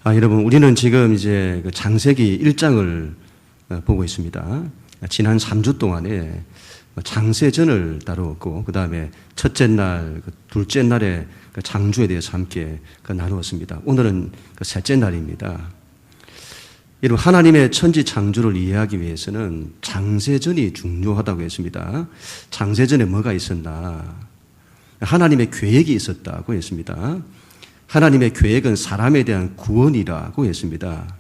여러분, 우리는 지금 이제 그 창세기 1장을 보고 있습니다. 지난 3주 동안에 창세전을 다루었고, 그 다음에 첫째 날, 둘째 날에 창조에 대해서 함께 나누었습니다. 오늘은 셋째 날입니다. 여러분, 하나님의 천지 창조를 이해하기 위해서는 창세전이 중요하다고 했습니다. 창세전에 뭐가 있었나? 하나님의 계획이 있었다고 했습니다. 하나님의 계획은 사람에 대한 구원이라고 했습니다.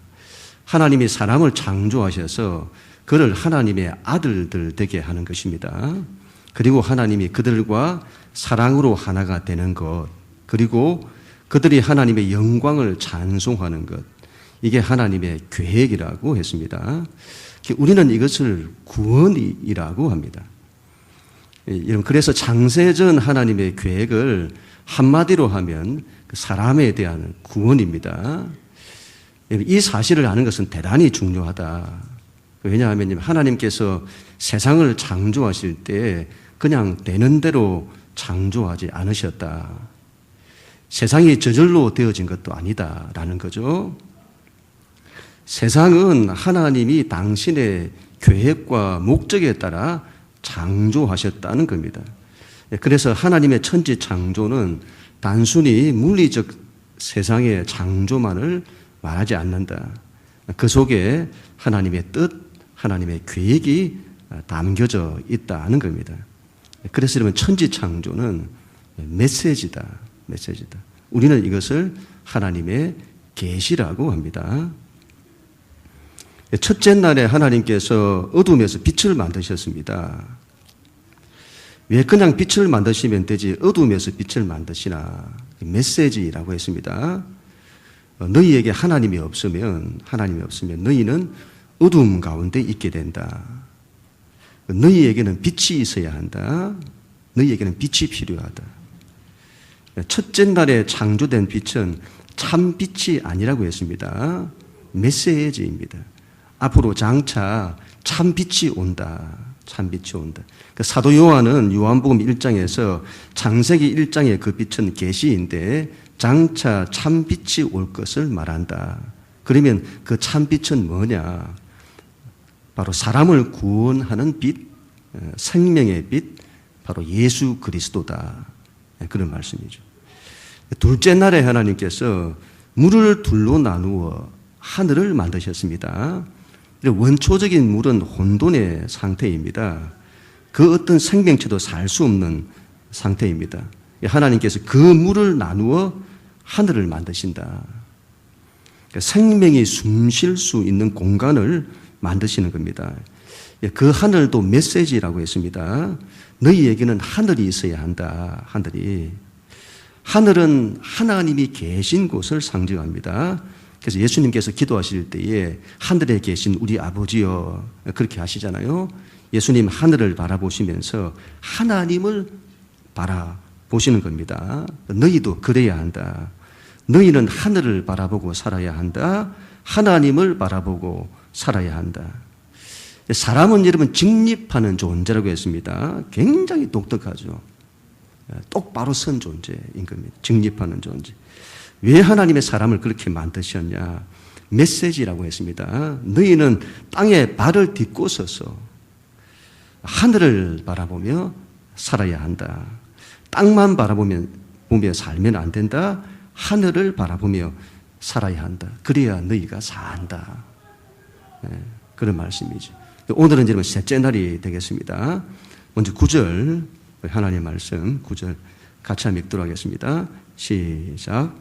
하나님이 사람을 창조하셔서 그를 하나님의 아들들 되게 하는 것입니다. 그리고 하나님이 그들과 사랑으로 하나가 되는 것, 그리고 그들이 하나님의 영광을 찬송하는 것, 이게 하나님의 계획이라고 했습니다. 우리는 이것을 구원이라고 합니다. 여러분, 그래서 창세전 하나님의 계획을 한마디로 하면 사람에 대한 구원입니다. 이 사실을 아는 것은 대단히 중요하다. 왜냐하면 하나님께서 세상을 창조하실 때 그냥 되는 대로 창조하지 않으셨다. 세상이 저절로 되어진 것도 아니다라는 거죠. 세상은 하나님이 당신의 계획과 목적에 따라 창조하셨다는 겁니다. 그래서 하나님의 천지 창조는 단순히 물리적 세상의 창조만을 말하지 않는다. 그 속에 하나님의 뜻, 하나님의 계획이 담겨져 있다는 겁니다. 그래서 여러분, 천지 창조는 메시지다. 메시지다. 우리는 이것을 하나님의 계시라고 합니다. 첫째 날에 하나님께서 어둠에서 빛을 만드셨습니다. 왜 그냥 빛을 만드시면 되지 어둠에서 빛을 만드시나? 메시지라고 했습니다. 너희에게 하나님이 없으면 너희는 어둠 가운데 있게 된다. 너희에게는 빛이 있어야 한다. 너희에게는 빛이 필요하다. 첫째 날에 창조된 빛은 참 빛이 아니라고 했습니다. 메시지입니다. 앞으로 장차 참 빛이 온다. 참 빛이 온다. 사도 요한은 요한복음 1장에서 창세기 1장의 그 빛은 계시인데 장차 참 빛이 올 것을 말한다. 그러면 그 참 빛은 뭐냐? 바로 사람을 구원하는 빛, 생명의 빛, 바로 예수 그리스도다. 그런 말씀이죠. 둘째 날에 하나님께서 물을 둘로 나누어 하늘을 만드셨습니다. 원초적인 물은 혼돈의 상태입니다. 그 어떤 생명체도 살 수 없는 상태입니다. 하나님께서 그 물을 나누어 하늘을 만드신다. 생명이 숨 쉴 수 있는 공간을 만드시는 겁니다. 그 하늘도 메시지라고 했습니다. 너희에게는 하늘이 있어야 한다. 하늘은 하나님이 계신 곳을 상징합니다. 그래서 예수님께서 기도하실 때에 하늘에 계신 우리 아버지여 그렇게 하시잖아요. 예수님 하늘을 바라보시면서 하나님을 바라보시는 겁니다. 너희도 그래야 한다. 너희는 하늘을 바라보고 살아야 한다. 하나님을 바라보고 살아야 한다. 사람은 여러분 직립하는 존재라고 했습니다. 굉장히 독특하죠. 똑바로 선 존재인 겁니다. 직립하는 존재. 왜 하나님의 사람을 그렇게 만드셨냐? 메시지라고 했습니다. 너희는 땅에 발을 딛고 서서 하늘을 바라보며 살아야 한다. 땅만 바라보며 살면 안 된다. 하늘을 바라보며 살아야 한다. 그래야 너희가 산다. 그런 말씀이죠. 오늘은 여러분 셋째 날이 되겠습니다. 먼저 9절 하나님의 말씀 9절 같이 한번 읽도록 하겠습니다. 시작.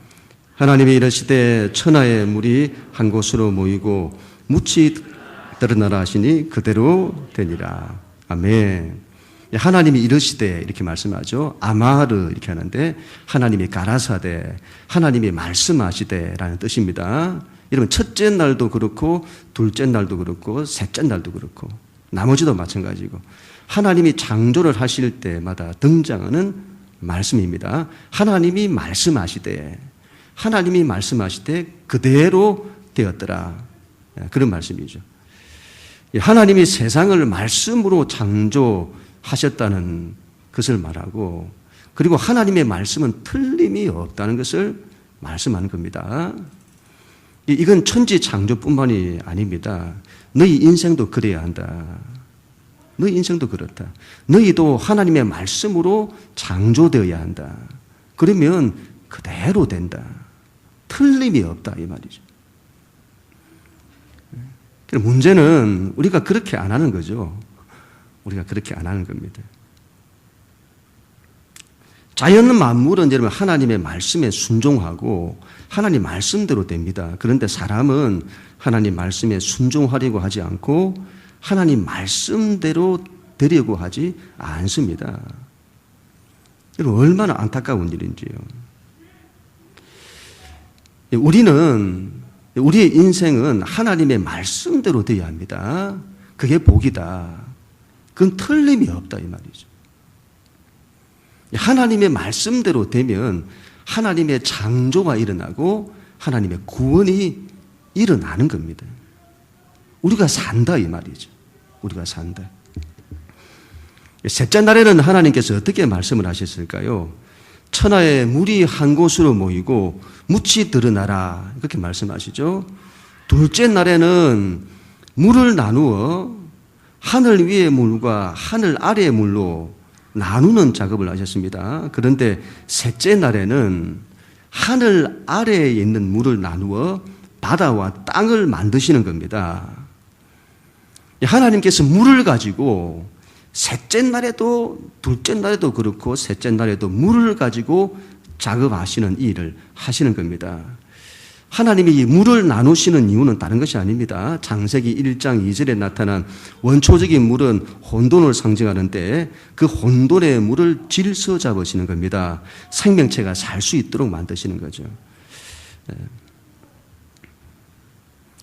하나님이 이르시되 천하의 물이 한 곳으로 모이고 묻이 드러나라 하시니 그대로 되니라. 아멘. 하나님이 이르시되 이렇게 말씀하죠. 아마르 이렇게 하는데 하나님이 가라사대, 하나님이 말씀하시되라는 뜻입니다. 여러분 첫째 날도 그렇고 둘째 날도 그렇고 셋째 날도 그렇고 나머지도 마찬가지고 하나님이 창조를 하실 때마다 등장하는 말씀입니다. 하나님이 말씀하시되 그대로 되었더라. 그런 말씀이죠. 하나님이 세상을 말씀으로 창조하셨다는 것을 말하고 그리고 하나님의 말씀은 틀림이 없다는 것을 말씀하는 겁니다. 이건 천지 창조뿐만이 아닙니다. 너희 인생도 그래야 한다. 너희 인생도 그렇다. 너희도 하나님의 말씀으로 창조되어야 한다. 그러면 그대로 된다. 틀림이 없다 이 말이죠. 문제는 우리가 그렇게 안 하는 거죠. 우리가 그렇게 안 하는 겁니다. 자연 만물은 여러분 하나님의 말씀에 순종하고 하나님 말씀대로 됩니다. 그런데 사람은 하나님 말씀에 순종하려고 하지 않고 하나님 말씀대로 되려고 하지 않습니다. 여러분 얼마나 안타까운 일인지요. 우리의 인생은 하나님의 말씀대로 되어야 합니다. 그게 복이다. 그건 틀림이 없다 이 말이죠. 하나님의 말씀대로 되면 하나님의 창조가 일어나고 하나님의 구원이 일어나는 겁니다. 우리가 산다 이 말이죠. 우리가 산다. 셋째 날에는 하나님께서 어떻게 말씀을 하셨을까요? 천하의 물이 한 곳으로 모이고 묻이 드러나라 그렇게 말씀하시죠. 둘째 날에는 물을 나누어 하늘 위의 물과 하늘 아래의 물로 나누는 작업을 하셨습니다. 그런데 셋째 날에는 하늘 아래에 있는 물을 나누어 바다와 땅을 만드시는 겁니다. 하나님께서 물을 가지고 셋째 날에도 둘째 날에도 그렇고 셋째 날에도 물을 가지고 작업하시는 일을 하시는 겁니다. 하나님이 이 물을 나누시는 이유는 다른 것이 아닙니다. 창세기 1장 2절에 나타난 원초적인 물은 혼돈을 상징하는데 그 혼돈의 물을 질서 잡으시는 겁니다. 생명체가 살 수 있도록 만드시는 거죠.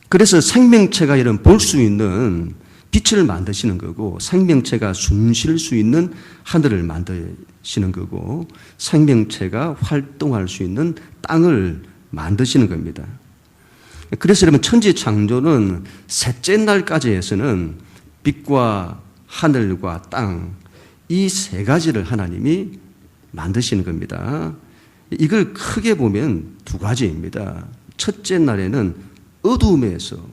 그래서 생명체가 이런 볼 수 있는 빛을 만드시는 거고 생명체가 숨 쉴 수 있는 하늘을 만드시는 거고 생명체가 활동할 수 있는 땅을 만드시는 겁니다. 그래서 여러분 천지 창조는 셋째 날까지 해서는 빛과 하늘과 땅 이 세 가지를 하나님이 만드시는 겁니다. 이걸 크게 보면 두 가지입니다. 첫째 날에는 어둠에서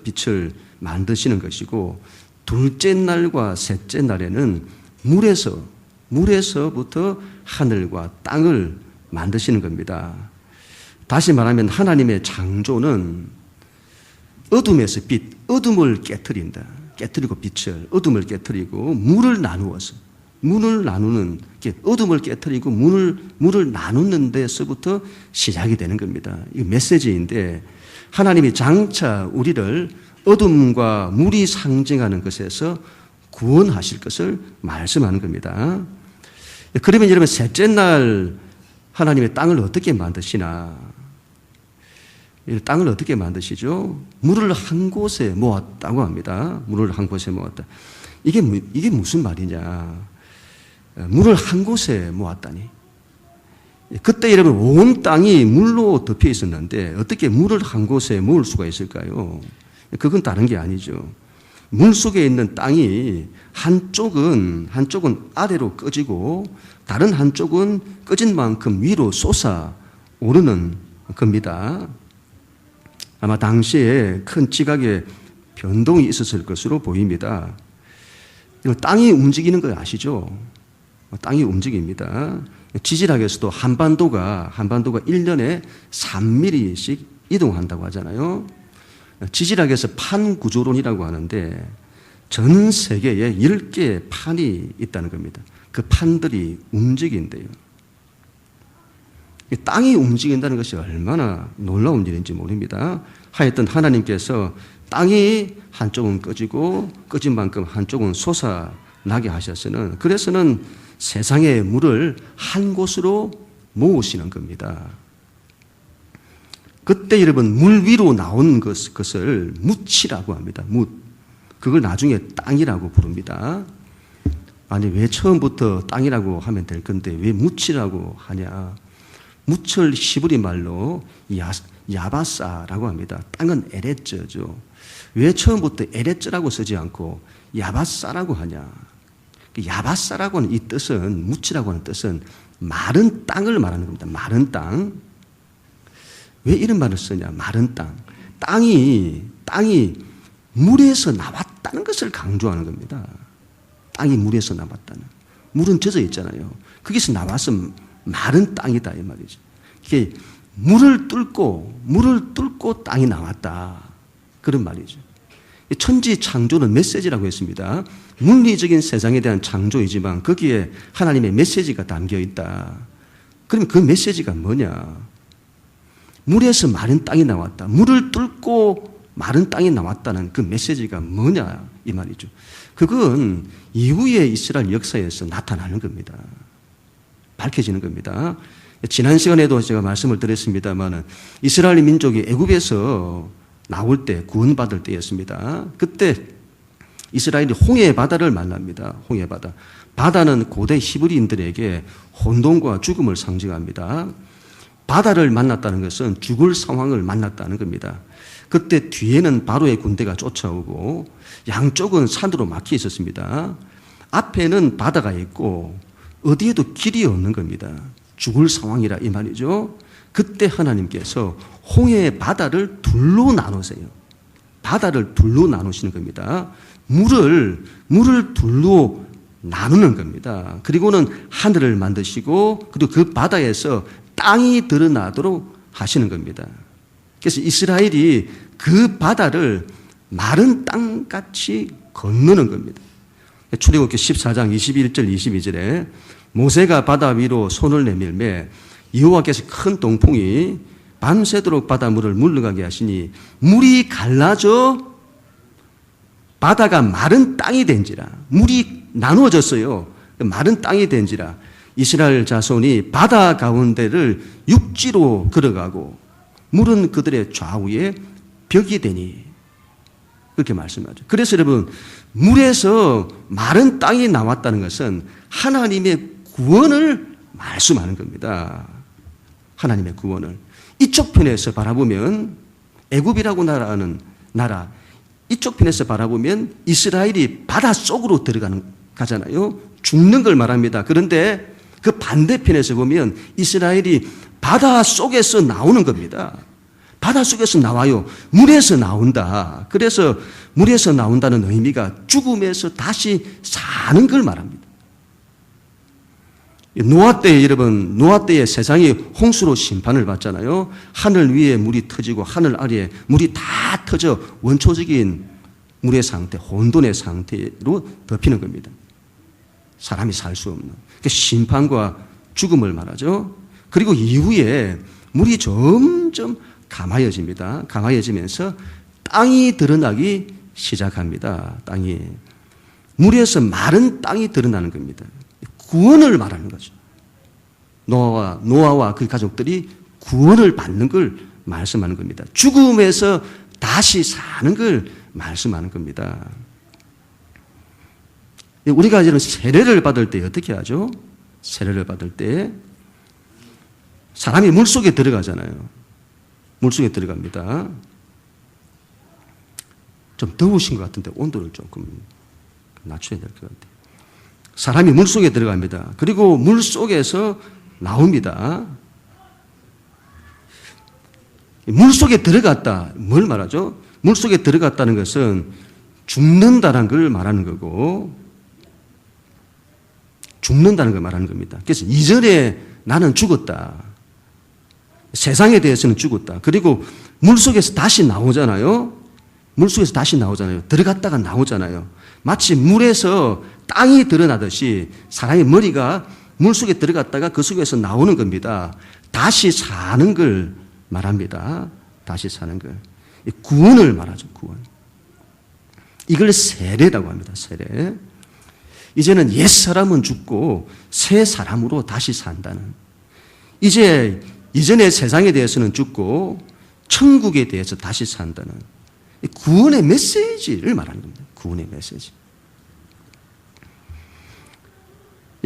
빛을 만드시는 것이고 둘째 날과 셋째 날에는 물에서부터 하늘과 땅을 만드시는 겁니다. 다시 말하면 하나님의 창조는 어둠에서 빛, 어둠을 깨트린다. 깨트리고 빛을, 어둠을 깨트리고 물을 나누어서 문을 나누는, 어둠을 깨트리고 문을 나누는 데서부터 시작이 되는 겁니다. 이 메시지인데 하나님이 장차 우리를 어둠과 물이 상징하는 것에서 구원하실 것을 말씀하는 겁니다. 그러면 여러분 셋째 날 하나님의 땅을 어떻게 만드시나? 땅을 어떻게 만드시죠? 물을 한 곳에 모았다고 합니다. 물을 한 곳에 모았다. 이게 무슨 말이냐? 물을 한 곳에 모았다니. 그때 여러분 온 땅이 물로 덮여 있었는데 어떻게 물을 한 곳에 모을 수가 있을까요? 그건 다른 게 아니죠. 물 속에 있는 땅이 한쪽은 아래로 꺼지고 다른 한쪽은 꺼진 만큼 위로 솟아오르는 겁니다. 아마 당시에 큰 지각의 변동이 있었을 것으로 보입니다. 땅이 움직이는 거 아시죠? 땅이 움직입니다. 지질학에서도 한반도가 1년에 3mm씩 이동한다고 하잖아요. 지질학에서 판구조론이라고 하는데 전 세계에 10개의 판이 있다는 겁니다. 그 판들이 움직인대요. 땅이 움직인다는 것이 얼마나 놀라운 일인지 모릅니다. 하여튼 하나님께서 땅이 한쪽은 꺼지고 꺼진 만큼 한쪽은 솟아나게 하셔서는 그래서는 세상의 물을 한 곳으로 모으시는 겁니다. 그때 여러분 물 위로 나온 것을 묻이라고 합니다. 그걸 나중에 땅이라고 부릅니다. 아니 왜 처음부터 땅이라고 하면 될 건데 왜 묻이라고 하냐? 묻을 히브리 말로 야바사라고 합니다. 땅은 에레츠죠. 왜 처음부터 에레츠라고 쓰지 않고 야바사라고 하냐? 야바사라고 하는 이 뜻은 묻이라고 하는 뜻은 마른 땅을 말하는 겁니다. 마른 땅. 왜 이런 말을 쓰냐? 마른 땅. 땅이 물에서 나왔다는 것을 강조하는 겁니다. 땅이 물에서 나왔다는. 물은 젖어 있잖아요. 거기서 나와서 마른 땅이다 이 말이죠. 이게 물을 뚫고 땅이 나왔다. 그런 말이죠. 천지 창조는 메시지라고 했습니다. 물리적인 세상에 대한 창조이지만 거기에 하나님의 메시지가 담겨 있다. 그러면 그 메시지가 뭐냐? 물에서 마른 땅이 나왔다. 물을 뚫고 마른 땅이 나왔다는 그 메시지가 뭐냐 이 말이죠. 그건 이후의 이스라엘 역사에서 나타나는 겁니다. 밝혀지는 겁니다. 지난 시간에도 제가 말씀을 드렸습니다만 이스라엘 민족이 애굽에서 나올 때 구원받을 때였습니다. 그때 이스라엘이 홍해 바다를 만납니다. 홍해 바다. 바다는 고대 히브리인들에게 혼돈과 죽음을 상징합니다. 바다를 만났다는 것은 죽을 상황을 만났다는 겁니다. 그때 뒤에는 바로의 군대가 쫓아오고 양쪽은 산으로 막혀 있었습니다. 앞에는 바다가 있고 어디에도 길이 없는 겁니다. 죽을 상황이라 이 말이죠. 그때 하나님께서 홍해 바다를 둘로 나누세요. 바다를 둘로 나누시는 겁니다. 물을 둘로 나누는 겁니다. 그리고는 하늘을 만드시고 그리고 그 바다에서 땅이 드러나도록 하시는 겁니다. 그래서 이스라엘이 그 바다를 마른 땅같이 건너는 겁니다. 출애굽기 14장 21절 22절에 모세가 바다 위로 손을 내밀매 여호와께서 큰 동풍이 밤새도록 바닷물을 물러가게 하시니 물이 갈라져 바다가 마른 땅이 된지라. 물이 나누어졌어요. 마른 땅이 된지라. 이스라엘 자손이 바다 가운데를 육지로 걸어가고 물은 그들의 좌우에 벽이 되니 그렇게 말씀하죠. 그래서 여러분 물에서 마른 땅이 나왔다는 것은 하나님의 구원을 말씀하는 겁니다. 하나님의 구원을. 이쪽 편에서 바라보면 애굽이라고 하는 나라 이쪽 편에서 바라보면 이스라엘이 바닷속으로 가잖아요. 죽는 걸 말합니다. 그런데 그 반대편에서 보면 이스라엘이 바닷속에서 나오는 겁니다. 바닷속에서 나와요. 물에서 나온다. 그래서 물에서 나온다는 의미가 죽음에서 다시 사는 걸 말합니다. 노아 때에 여러분, 노아 때에 세상이 홍수로 심판을 받잖아요. 하늘 위에 물이 터지고 하늘 아래에 물이 다 터져 원초적인 물의 상태, 혼돈의 상태로 덮이는 겁니다. 사람이 살 수 없는. 그러니까 심판과 죽음을 말하죠. 그리고 이후에 물이 점점 가마여집니다. 가마여지면서 땅이 드러나기 시작합니다. 땅이. 물에서 마른 땅이 드러나는 겁니다. 구원을 말하는 거죠. 노아와 그 가족들이 구원을 받는 걸 말씀하는 겁니다. 죽음에서 다시 사는 걸 말씀하는 겁니다. 우리가 이제는 세례를 받을 때 어떻게 하죠? 세례를 받을 때 사람이 물속에 들어가잖아요. 물속에 들어갑니다. 좀 더우신 것 같은데 온도를 조금 낮춰야 될 것 같아요. 사람이 물속에 들어갑니다. 그리고 물속에서 나옵니다. 물속에 들어갔다. 뭘 말하죠? 물속에 들어갔다는 것은 죽는다는 걸 말하는 거고 죽는다는 걸 말하는 겁니다. 그래서 이전에 나는 죽었다. 세상에 대해서는 죽었다. 그리고 물속에서 다시 나오잖아요. 물속에서 다시 나오잖아요. 들어갔다가 나오잖아요. 마치 물에서 땅이 드러나듯이 사람의 머리가 물속에 들어갔다가 그 속에서 나오는 겁니다. 다시 사는 걸 말합니다. 다시 사는 걸. 구원을 말하죠. 구원. 이걸 세례라고 합니다. 세례. 이제는 옛사람은 죽고 새 사람으로 다시 산다는. 이제 이전의 세상에 대해서는 죽고 천국에 대해서 다시 산다는 구원의 메시지를 말하는 겁니다. 구원의 메시지.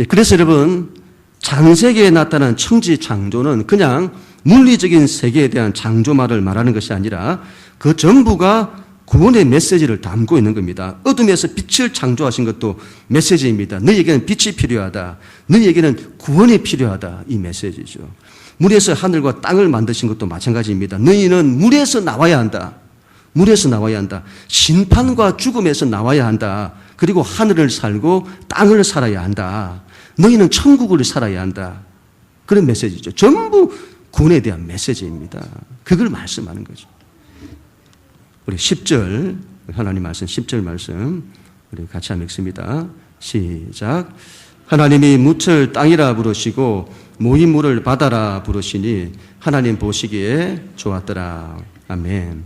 그래서 여러분 창세기에 나타난 천지 창조는 그냥 물리적인 세계에 대한 창조말을 말하는 것이 아니라 그 전부가 구원의 메시지를 담고 있는 겁니다. 어둠에서 빛을 창조하신 것도 메시지입니다. 너희에게는 빛이 필요하다. 너희에게는 구원이 필요하다. 이 메시지죠. 물에서 하늘과 땅을 만드신 것도 마찬가지입니다. 너희는 물에서 나와야 한다. 물에서 나와야 한다. 심판과 죽음에서 나와야 한다. 그리고 하늘을 살고 땅을 살아야 한다. 너희는 천국을 살아야 한다. 그런 메시지죠. 전부 구원에 대한 메시지입니다. 그걸 말씀하는 거죠. 우리 10절, 하나님 말씀, 10절 말씀, 우리 같이 한번 읽습니다. 시작. 하나님이 묻을 땅이라 부르시고 모인 물을 바다라 부르시니 하나님 보시기에 좋았더라. 아멘.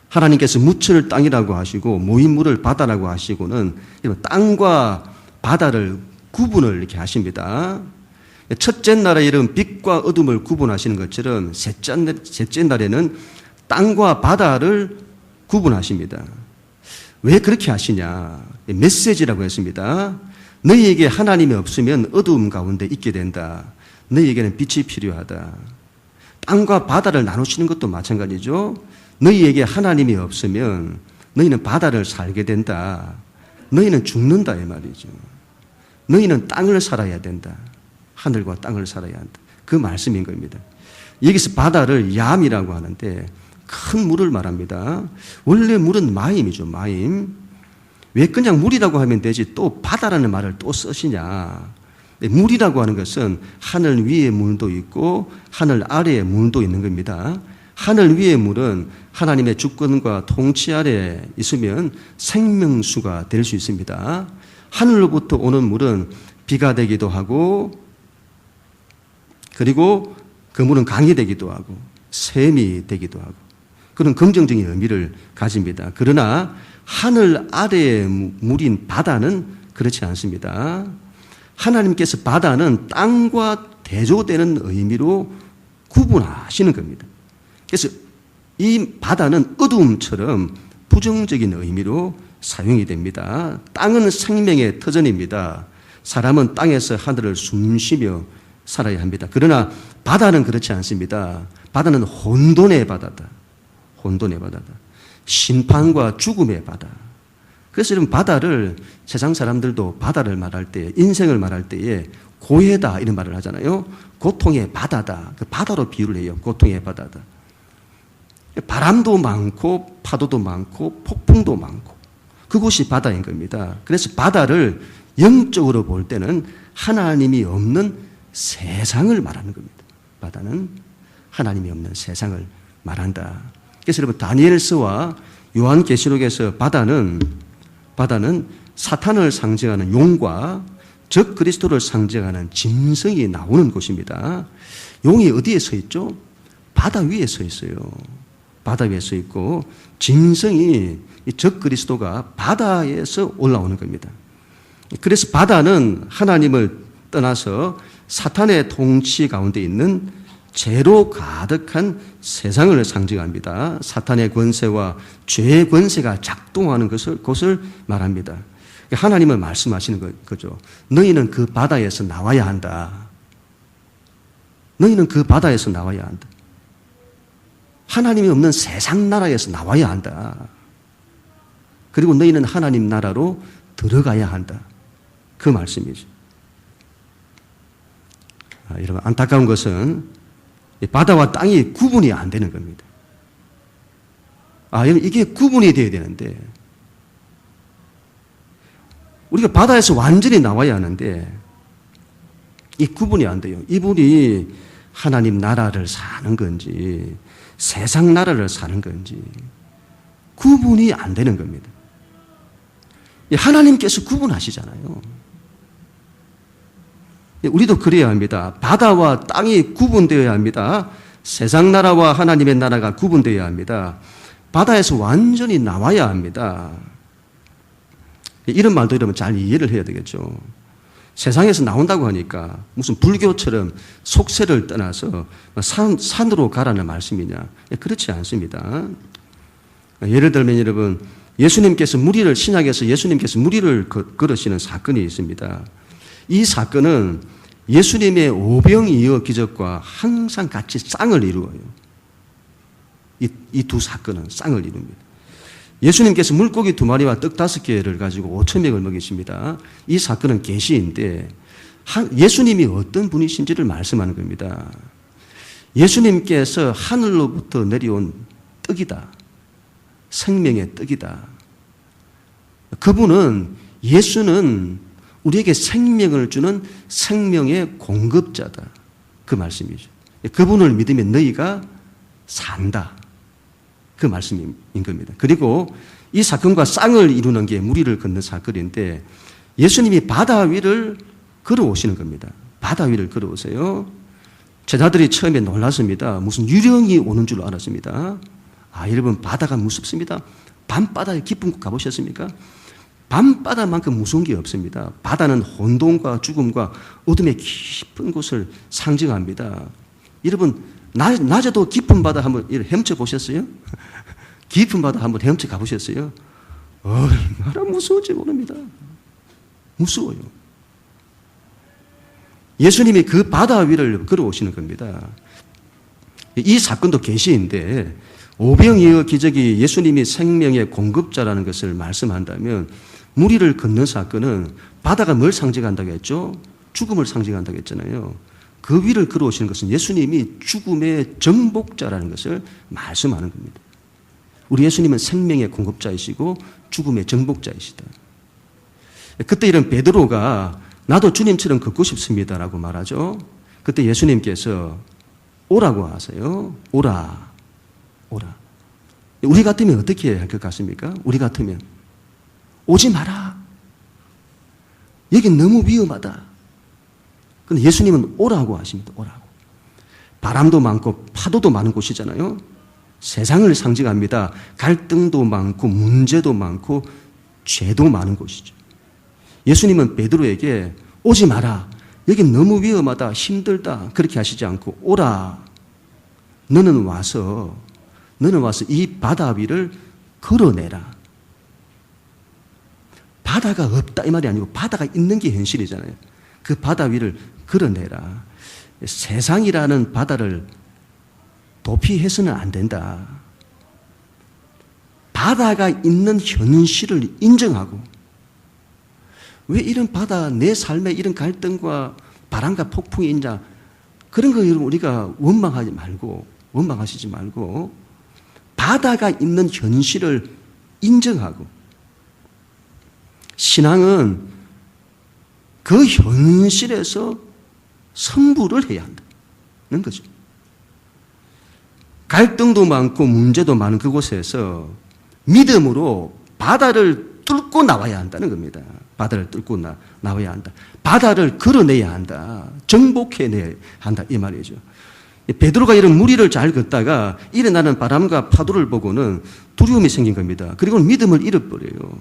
하나님께서 묻을 땅이라고 하시고 모인 물을 바다라고 하시고는 땅과 바다를 구분을 이렇게 하십니다. 첫째 날에 이런 빛과 어둠을 구분하시는 것처럼 셋째 날에는 땅과 바다를 구분하십니다. 왜 그렇게 하시냐? 메시지라고 했습니다. 너희에게 하나님이 없으면 어두움 가운데 있게 된다. 너희에게는 빛이 필요하다. 땅과 바다를 나누시는 것도 마찬가지죠. 너희에게 하나님이 없으면 너희는 바다를 살게 된다. 너희는 죽는다 이 말이죠. 너희는 땅을 살아야 된다. 하늘과 땅을 살아야 한다. 그 말씀인 겁니다. 여기서 바다를 얌이라고 하는데 큰 물을 말합니다. 원래 물은 마임이죠. 마임. 왜 그냥 물이라고 하면 되지 또 바다라는 말을 또 쓰시냐. 물이라고 하는 것은 하늘 위에 물도 있고 하늘 아래에 물도 있는 겁니다. 하늘 위의 물은 하나님의 주권과 통치 아래에 있으면 생명수가 될 수 있습니다. 하늘로부터 오는 물은 비가 되기도 하고 그리고 그 물은 강이 되기도 하고 샘이 되기도 하고 그런 긍정적인 의미를 가집니다. 그러나 하늘 아래의 물인 바다는 그렇지 않습니다. 하나님께서 바다는 땅과 대조되는 의미로 구분하시는 겁니다. 그래서 이 바다는 어두움처럼 부정적인 의미로 사용이 됩니다. 땅은 생명의 터전입니다. 사람은 땅에서 하늘을 숨쉬며 살아야 합니다. 그러나 바다는 그렇지 않습니다. 바다는 혼돈의 바다다. 혼돈의 바다다. 심판과 죽음의 바다. 그래서 이런 바다를 세상 사람들도 바다를 말할 때, 인생을 말할 때에 고해다 이런 말을 하잖아요. 고통의 바다다. 그 바다로 비유를 해요. 고통의 바다다. 바람도 많고 파도도 많고 폭풍도 많고 그곳이 바다인 겁니다. 그래서 바다를 영적으로 볼 때는 하나님이 없는 세상을 말하는 겁니다. 바다는 하나님이 없는 세상을 말한다. 그래서 여러분 다니엘서와 요한계시록에서 바다는 사탄을 상징하는 용과 적 그리스도를 상징하는 짐승이 나오는 곳입니다. 용이 어디에 서 있죠? 바다 위에 서 있어요. 바다 위에 서 있고 짐승이 적 그리스도가 바다에서 올라오는 겁니다. 그래서 바다는 하나님을 떠나서 사탄의 통치 가운데 있는 죄로 가득한 세상을 상징합니다. 사탄의 권세와 죄의 권세가 작동하는 것을 말합니다. 하나님은 말씀하시는 거죠. 너희는 그 바다에서 나와야 한다. 너희는 그 바다에서 나와야 한다. 하나님이 없는 세상 나라에서 나와야 한다. 그리고 너희는 하나님 나라로 들어가야 한다. 그 말씀이죠. 여러분 안타까운 것은 바다와 땅이 구분이 안 되는 겁니다. 이게 구분이 되어야 되는데 우리가 바다에서 완전히 나와야 하는데 이 구분이 안 돼요. 이분이 하나님 나라를 사는 건지 세상 나라를 사는 건지 구분이 안 되는 겁니다. 하나님께서 구분하시잖아요. 우리도 그래야 합니다. 바다와 땅이 구분되어야 합니다. 세상 나라와 하나님의 나라가 구분되어야 합니다. 바다에서 완전히 나와야 합니다. 이런 말도 여러분 잘 이해를 해야 되겠죠. 세상에서 나온다고 하니까 무슨 불교처럼 속세를 떠나서 산으로 가라는 말씀이냐? 그렇지 않습니다. 예를 들면 여러분 예수님께서 신약에서 예수님께서 무리를 걸으시는 사건이 있습니다. 이 사건은 예수님의 오병이어 기적과 항상 같이 쌍을 이루어요. 이 두 사건은 쌍을 이룹니다. 예수님께서 물고기 2마리와 떡 5개를 가지고 5,000명을 먹이십니다. 이 사건은 계시인데 예수님이 어떤 분이신지를 말씀하는 겁니다. 예수님께서 하늘로부터 내려온 떡이다. 생명의 떡이다. 예수는 우리에게 생명을 주는 생명의 공급자다. 그 말씀이죠. 그분을 믿으면 너희가 산다. 그 말씀인 겁니다. 그리고 이 사건과 쌍을 이루는 게 무리를 걷는 사건인데 예수님이 바다 위를 걸어오시는 겁니다. 바다 위를 걸어오세요. 제자들이 처음에 놀랐습니다. 무슨 유령이 오는 줄 알았습니다. 여러분, 바다가 무섭습니다. 밤바다에 깊은 곳 가보셨습니까? 밤바다만큼 무서운 게 없습니다. 바다는 혼돈과 죽음과 어둠의 깊은 곳을 상징합니다. 여러분, 낮에도 깊은 바다 한번 헤엄쳐 보셨어요? 깊은 바다 한번 헤엄쳐 가보셨어요? 얼마나 무서운지 모릅니다. 무서워요. 예수님이 그 바다 위를 걸어오시는 겁니다. 이 사건도 계시인데 오병이어 기적이 예수님이 생명의 공급자라는 것을 말씀한다면 무리를 걷는 사건은 바다가 뭘 상징한다고 했죠? 죽음을 상징한다고 했잖아요. 그 위를 걸어오시는 것은 예수님이 죽음의 정복자라는 것을 말씀하는 겁니다. 우리 예수님은 생명의 공급자이시고 죽음의 정복자이시다. 그때 이런 베드로가 나도 주님처럼 걷고 싶습니다라고 말하죠. 그때 예수님께서 오라고 하세요. 오라. 우리 같으면 어떻게 할 것 같습니까? 우리 같으면 오지 마라. 여긴 너무 위험하다. 근데 예수님은 오라고 하십니다. 오라고. 바람도 많고 파도도 많은 곳이잖아요. 세상을 상징합니다. 갈등도 많고 문제도 많고 죄도 많은 곳이죠. 예수님은 베드로에게 오지 마라. 여긴 너무 위험하다. 힘들다. 그렇게 하시지 않고 오라. 너는 와서 이 바다 위를 걸어내라. 바다가 없다 이 말이 아니고 바다가 있는 게 현실이잖아요. 그 바다 위를 걸어내라. 세상이라는 바다를 도피해서는 안 된다. 바다가 있는 현실을 인정하고 왜 이런 바다, 내 삶에 이런 갈등과 바람과 폭풍이 있냐, 그런 거 우리가 원망하시지 말고 바다가 있는 현실을 인정하고 신앙은 그 현실에서 승부를 해야 한다는 거죠. 갈등도 많고 문제도 많은 그곳에서 믿음으로 바다를 뚫고 나와야 한다는 겁니다. 바다를 뚫고 나와야 한다. 바다를 걸어내야 한다. 정복해내야 한다. 이 말이죠. 베드로가 이런 무리를 잘 걷다가 일어나는 바람과 파도를 보고는 두려움이 생긴 겁니다. 그리고 믿음을 잃어버려요.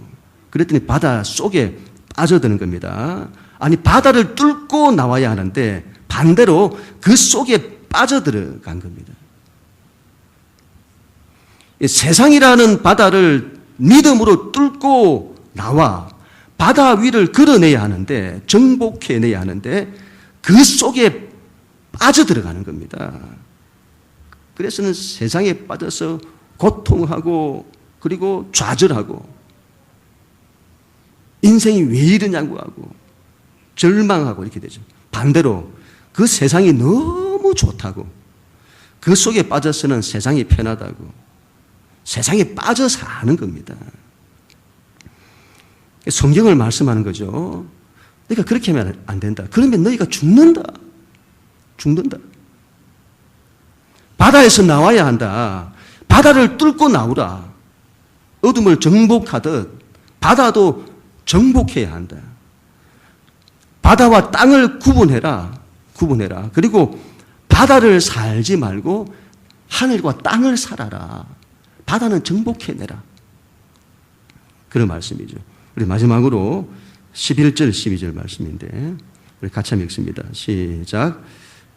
그랬더니 바다 속에 빠져드는 겁니다. 아니, 바다를 뚫고 나와야 하는데 반대로 그 속에 빠져들어간 겁니다. 세상이라는 바다를 믿음으로 뚫고 나와 바다 위를 걸어내야 하는데, 정복해내야 하는데 그 속에 빠져들어가는 겁니다. 그래서는 세상에 빠져서 고통하고 그리고 좌절하고 인생이 왜 이러냐고 하고 절망하고 이렇게 되죠. 반대로 그 세상이 너무 좋다고, 그 속에 빠져서는 세상이 편하다고, 세상에 빠져 사는 겁니다. 성경을 말씀하는 거죠. 너희가 그렇게 하면 안 된다. 그러면 너희가 죽는다. 바다에서 나와야 한다. 바다를 뚫고 나오라. 어둠을 정복하듯 바다도 정복해야 한다. 바다와 땅을 구분해라. 그리고 바다를 살지 말고 하늘과 땅을 살아라. 바다는 정복해내라. 그런 말씀이죠. 우리 마지막으로 11절, 12절 말씀인데 우리 같이 한번 읽습니다. 시작.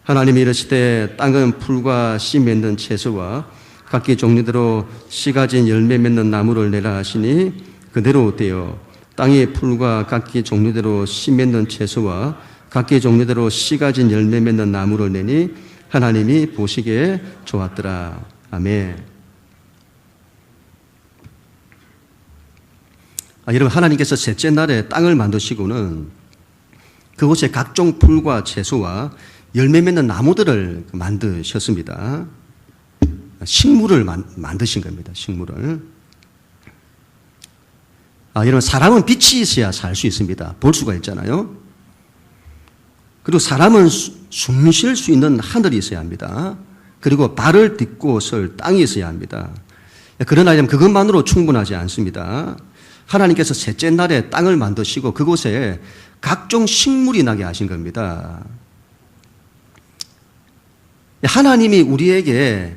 하나님이 이르시되 땅은 풀과 씨 맺는 채소와 각기 종류대로 씨 가진 열매 맺는 나무를 내라 하시니 그대로 되어 땅의 풀과 각기 종류대로 씨 맺는 채소와 각기 종류대로 씨 가진 열매 맺는 나무를 내니 하나님이 보시기에 좋았더라. 아멘. 여러분, 하나님께서 셋째 날에 땅을 만드시고는 그곳에 각종 풀과 채소와 열매 맺는 나무들을 만드셨습니다. 식물을 만드신 겁니다. 식물을. 여러분, 사람은 빛이 있어야 살 수 있습니다. 볼 수가 있잖아요. 그리고 사람은 숨 쉴 수 있는 하늘이 있어야 합니다. 그리고 발을 딛고 설 땅이 있어야 합니다. 그러나 그것만으로 충분하지 않습니다. 하나님께서 셋째 날에 땅을 만드시고 그곳에 각종 식물이 나게 하신 겁니다. 하나님이 우리에게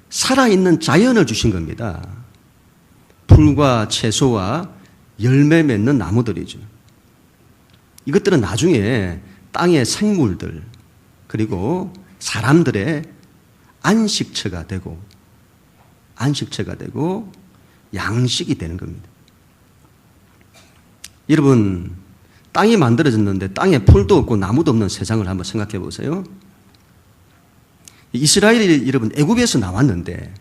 살아있는 자연을 주신 겁니다. 풀과 채소와 열매 맺는 나무들이죠. 이것들은 나중에 땅의 생물들 그리고 사람들의 안식처가 되고 양식이 되는 겁니다. 여러분, 땅이 만들어졌는데 땅에 풀도 없고 나무도 없는 세상을 한번 생각해 보세요. 이스라엘이 여러분 애굽에서 나왔는데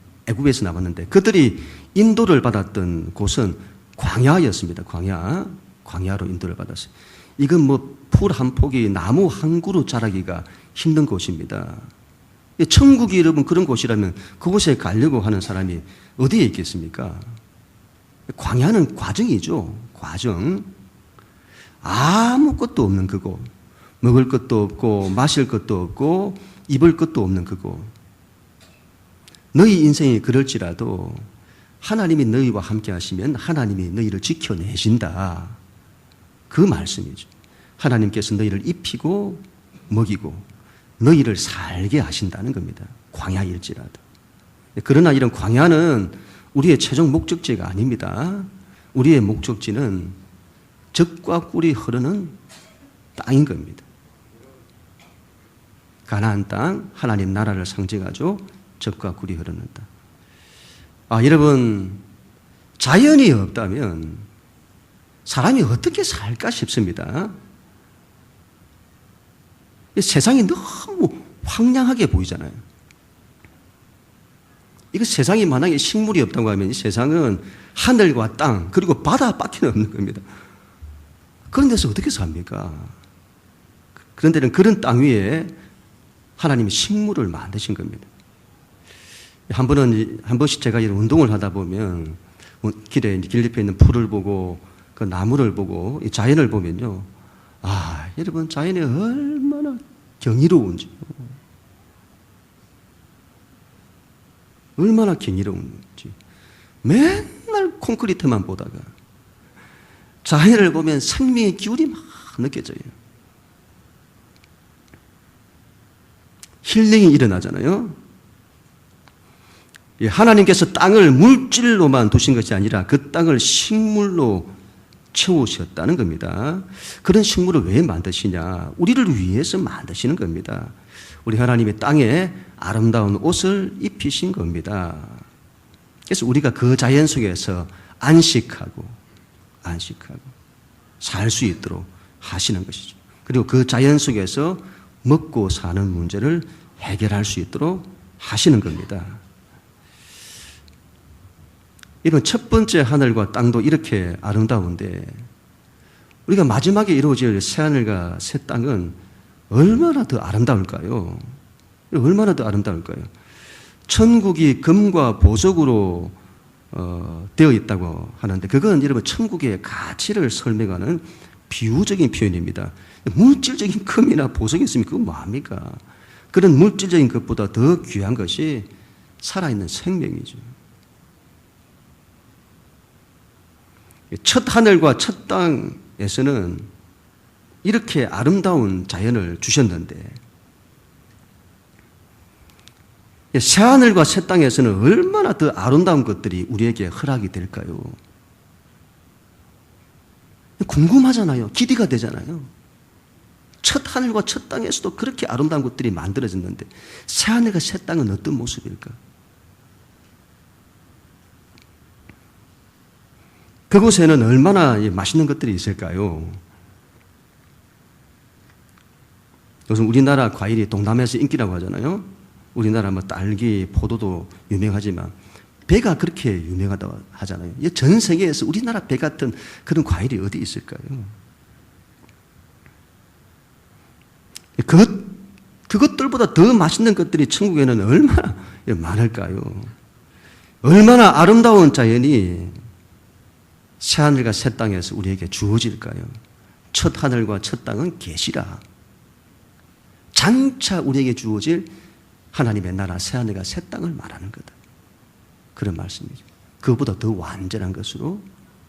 그들이 인도를 받았던 곳은 광야였습니다. 광야로 인도를 받았어요. 이건 풀 한 폭이 나무 한 그루 자라기가 힘든 곳입니다. 천국이 여러분 그런 곳이라면 그곳에 가려고 하는 사람이 어디에 있겠습니까? 광야는 과정이죠. 과정. 아무것도 없는 그곳. 먹을 것도 없고 마실 것도 없고 입을 것도 없는 그곳. 너희 인생이 그럴지라도 하나님이 너희와 함께 하시면 하나님이 너희를 지켜내신다. 그 말씀이죠. 하나님께서 너희를 입히고 먹이고 너희를 살게 하신다는 겁니다. 광야일지라도. 그러나 이런 광야는 우리의 최종 목적지가 아닙니다. 우리의 목적지는 젖과 꿀이 흐르는 땅인 겁니다. 가나안 땅, 하나님 나라를 상징하죠. 젖과 꿀이 흐르는 땅. 여러분, 자연이 없다면 사람이 어떻게 살까 싶습니다. 세상이 너무 황량하게 보이잖아요. 이거 세상이 만약에 식물이 없다고 하면 이 세상은 하늘과 땅 그리고 바다밖에 없는 겁니다. 그런 데서 어떻게 삽니까? 그런 데는 그런 땅 위에 하나님이 식물을 만드신 겁니다. 한 번씩 제가 이런 운동을 하다 보면 길 옆에 있는 풀을 보고 그 나무를 보고 이 자연을 보면요. 여러분 자연이 얼마나 경이로운지. 얼마나 경이로운지. 맨날 콘크리트만 보다가 자연을 보면 생명의 기운이 막 느껴져요. 힐링이 일어나잖아요. 하나님께서 땅을 물질로만 두신 것이 아니라 그 땅을 식물로 채우셨다는 겁니다. 그런 식물을 왜 만드시냐? 우리를 위해서 만드시는 겁니다. 우리 하나님의 땅에 아름다운 옷을 입히신 겁니다. 그래서 우리가 그 자연 속에서 안식하고 살 수 있도록 하시는 것이죠. 그리고 그 자연 속에서 먹고 사는 문제를 해결할 수 있도록 하시는 겁니다. 이런 첫 번째 하늘과 땅도 이렇게 아름다운데 우리가 마지막에 이루어질 새하늘과 새 땅은 얼마나 더 아름다울까요? 얼마나 더 아름다울까요? 천국이 금과 보석으로 되어 있다고 하는데 그건 여러분 천국의 가치를 설명하는 비유적인 표현입니다. 물질적인 금이나 보석이 있으면 그건 뭐합니까? 그런 물질적인 것보다 더 귀한 것이 살아있는 생명이죠. 첫 하늘과 첫 땅에서는 이렇게 아름다운 자연을 주셨는데 새 하늘과 새 땅에서는 얼마나 더 아름다운 것들이 우리에게 허락이 될까요? 궁금하잖아요. 기대가 되잖아요. 첫 하늘과 첫 땅에서도 그렇게 아름다운 것들이 만들어졌는데 새 하늘과 새 땅은 어떤 모습일까? 그곳에는 얼마나 맛있는 것들이 있을까요? 요즘 우리나라 과일이 동남아에서 인기라고 하잖아요. 우리나라 딸기, 포도도 유명하지만 배가 그렇게 유명하다고 하잖아요. 전 세계에서 우리나라 배 같은 그런 과일이 어디 있을까요? 그 그것들보다 더 맛있는 것들이 천국에는 얼마나 많을까요? 얼마나 아름다운 자연이 새하늘과 새 땅에서 우리에게 주어질까요? 첫 하늘과 첫 땅은 계시라. 장차 우리에게 주어질 하나님의 나라 새하늘과 새 땅을 말하는 거다. 그런 말씀이죠. 그것보다 더 완전한 것으로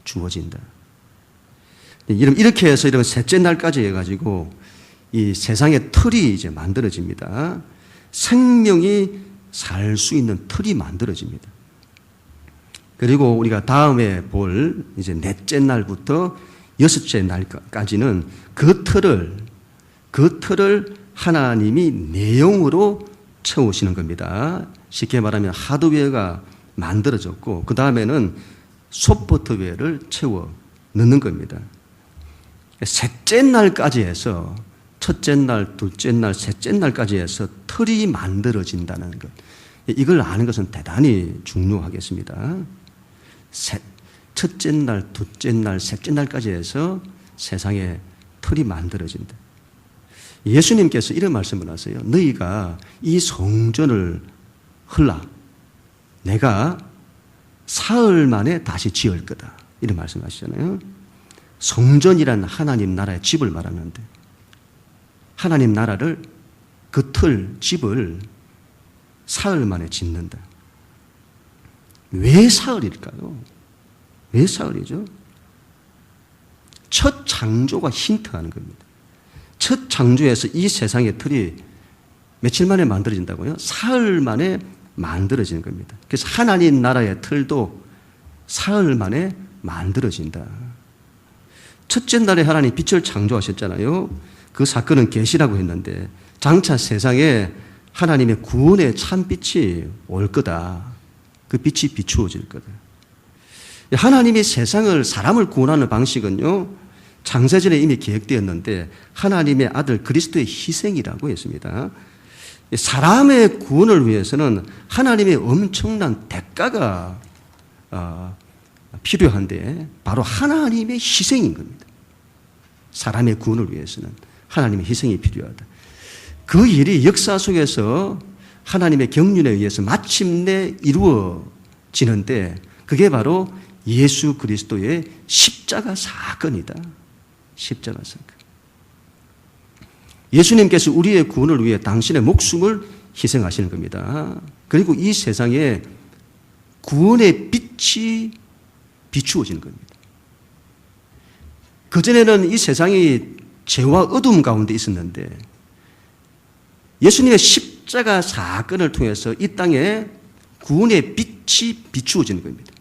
주어진다. 이렇게 해서 이런 셋째 날까지 해가지고 이 세상의 틀이 이제 만들어집니다. 생명이 살 수 있는 틀이 만들어집니다. 그리고 우리가 다음에 볼 이제 넷째 날부터 여섯째 날까지는 그 틀을 하나님이 내용으로 채우시는 겁니다. 쉽게 말하면 하드웨어가 만들어졌고 그 다음에는 소프트웨어를 채워 넣는 겁니다. 셋째 날까지 해서 첫째 날, 둘째 날, 셋째 날까지 해서 틀이 만들어진다는 것. 이걸 아는 것은 대단히 중요하겠습니다. 첫째 날, 둘째 날, 셋째 날까지 해서 세상에 틀이 만들어진다. 예수님께서 이런 말씀을 하세요. 너희가 이 성전을 헐라. 내가 사흘 만에 다시 지을 거다. 이런 말씀 하시잖아요. 성전이란 하나님 나라의 집을 말하는데 하나님 나라를 그 틀, 집을 사흘 만에 짓는다. 왜 사흘일까요? 왜 사흘이죠? 첫 창조가 힌트하는 겁니다. 첫 창조에서 이 세상의 틀이 며칠 만에 만들어진다고요? 사흘 만에 만들어지는 겁니다. 그래서 하나님 나라의 틀도 사흘 만에 만들어진다. 첫째 날에 하나님 빛을 창조하셨잖아요. 그 사건은 계시라고 했는데 장차 세상에 하나님의 구원의 참빛이 올 거다. 그 빛이 비추어질 거다. 하나님이 세상을 사람을 구원하는 방식은요. 창세전에 이미 계획되었는데 하나님의 아들 그리스도의 희생이라고 했습니다. 사람의 구원을 위해서는 하나님의 엄청난 대가가 필요한데 바로 하나님의 희생인 겁니다. 사람의 구원을 위해서는 하나님의 희생이 필요하다. 그 일이 역사 속에서 하나님의 경륜에 의해서 마침내 이루어지는데 그게 바로 예수 그리스도의 십자가 사건이다. 십자가 사건. 예수님께서 우리의 구원을 위해 당신의 목숨을 희생하시는 겁니다. 그리고 이 세상에 구원의 빛이 비추어지는 겁니다. 그전에는 이 세상이 죄와 어둠 가운데 있었는데 예수님의 십자가 사건을 통해서 이 땅에 구원의 빛이 비추어지는 겁니다.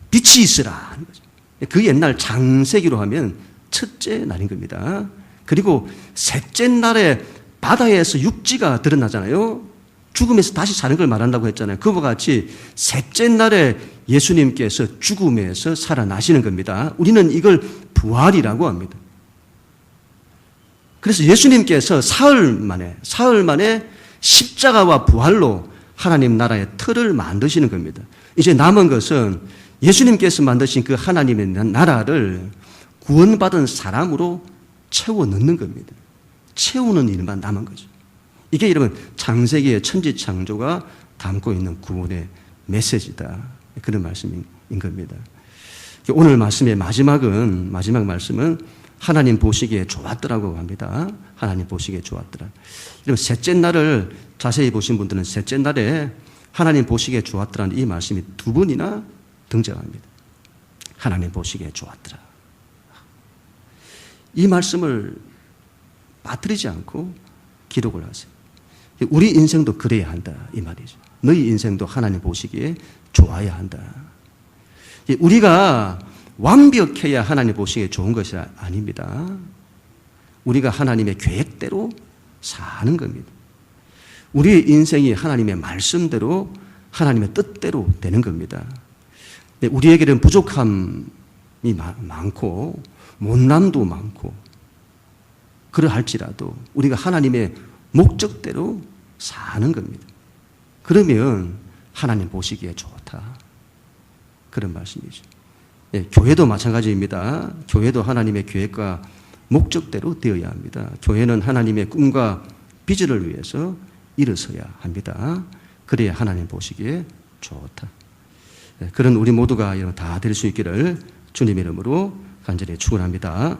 빛이 있으라 하는 거죠. 그 옛날 창세기로 하면 첫째 날인 겁니다. 그리고 셋째 날에 바다에서 육지가 드러나잖아요. 죽음에서 다시 사는 걸 말한다고 했잖아요. 그와 같이 셋째 날에 예수님께서 죽음에서 살아나시는 겁니다. 우리는 이걸 부활이라고 합니다. 그래서 예수님께서 사흘 만에 십자가와 부활로 하나님 나라의 틀을 만드시는 겁니다. 이제 남은 것은 예수님께서 만드신 그 하나님의 나라를 구원받은 사람으로 채워 넣는 겁니다. 채우는 일만 남은 거죠. 이게 여러분 창세기의 천지창조가 담고 있는 구원의 메시지다. 그런 말씀인 겁니다. 오늘 말씀의 마지막 말씀은 하나님 보시기에 좋았더라고 합니다. 하나님 보시기에 좋았더라. 여러분 셋째 날을 자세히 보신 분들은 셋째 날에 하나님 보시기에 좋았더라는 이 말씀이 두 번이나 등장합니다. 하나님 보시기에 좋았더라. 이 말씀을 빠뜨리지 않고 기록을 하세요. 우리 인생도 그래야 한다 이 말이죠. 너희 인생도 하나님 보시기에 좋아야 한다. 우리가 완벽해야 하나님 보시기에 좋은 것이 아닙니다. 우리가 하나님의 계획대로 사는 겁니다. 우리의 인생이 하나님의 말씀대로 하나님의 뜻대로 되는 겁니다. 우리에게는 부족함이 많고 못남도 많고 그러할지라도 우리가 하나님의 목적대로 사는 겁니다. 그러면 하나님 보시기에 좋다. 그런 말씀이죠. 교회도 마찬가지입니다. 교회도 하나님의 계획과 목적대로 되어야 합니다. 교회는 하나님의 꿈과 비전을 위해서 일어서야 합니다. 그래야 하나님 보시기에 좋다. 그런 우리 모두가 다 될 수 있기를 주님의 이름으로 간절히 축원합니다.